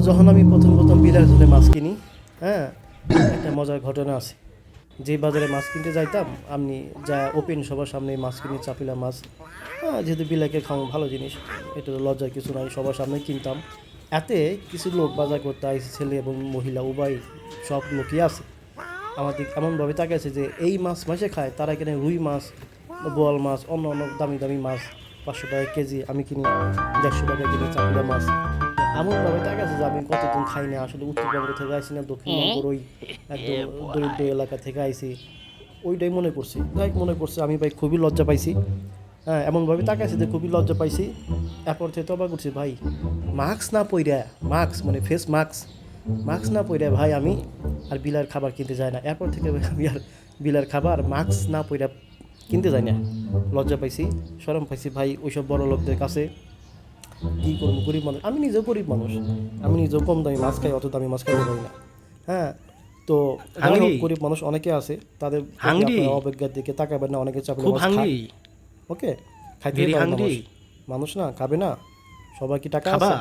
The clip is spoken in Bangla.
যখন আমি প্রথম বিলের জন্য মাছ কিনি, হ্যাঁ, একটা মজার ঘটনা আছে। যে বাজারে মাছ কিনতে যাইতাম আমি, যা ওপেন সবার সামনে মাছ কিনে চাপিলা মাছ, হ্যাঁ, যেহেতু বিলাকে খাওয়া ভালো জিনিস, এটা তো লজ্জার কিছু নাই, সবার সামনে কিনতাম। এতে কিছু লোক বাজার করতে আইসে, ছেলে এবং মহিলা উভয়, সব লোকই আছে। আমাদের এমনভাবে তাকিয়েছে যে এই মাছ মাসে খায়, তারা কিনে রুই মাছ, বোয়াল মাছ, অন্য অন্য দামি মাছ 500 টাকা কেজি, আমি কিনি 150 টাকা কিনি চাপিলা মাছ। এমনভাবে তাকিয়েছে যে আমি কতদিন খাই না, আসলে উত্তরবঙ্গ থেকে আইসি না, দক্ষিণবঙ্গের ওই একদম দরিদ্র এলাকা থেকে আইসি, ওইটাই মনে করছি। যাই মনে করছে, আমি ভাই খুবই লজ্জা পাইছি। হ্যাঁ, এমনভাবে তাকাইছি যে খুবই লজ্জা পাইছি। এরপর থেকে তবা করছি, ভাই মাস্ক না পইরা, মাস্ক মানে ফেস মাস্ক না পইরা ভাই আমি আর বিলার খাবার কিনতে যাই না। এরপর থেকে আমি আর বিলার খাবার মাস্ক না পইরা কিনতে যাই না। লজ্জা পাইছি, শরম পাইছি ভাই ওইসব বড় লোকদের কাছে। কী করবো, গরিব মানুষ, আমি নিজেও গরিব মানুষ, আমি নিজেও কম দামি মাছ খাই, অত দামি মাছ খাইতে পারি না। হ্যাঁ, তো গরিব মানুষ অনেকে আছে, তাদের অবজ্ঞার দিকে তাকাবেন না, অনেকে চাপলে ওকে খাইতে পারে না, মানুষ না খাবে না, সবাই কি টাকা আছে?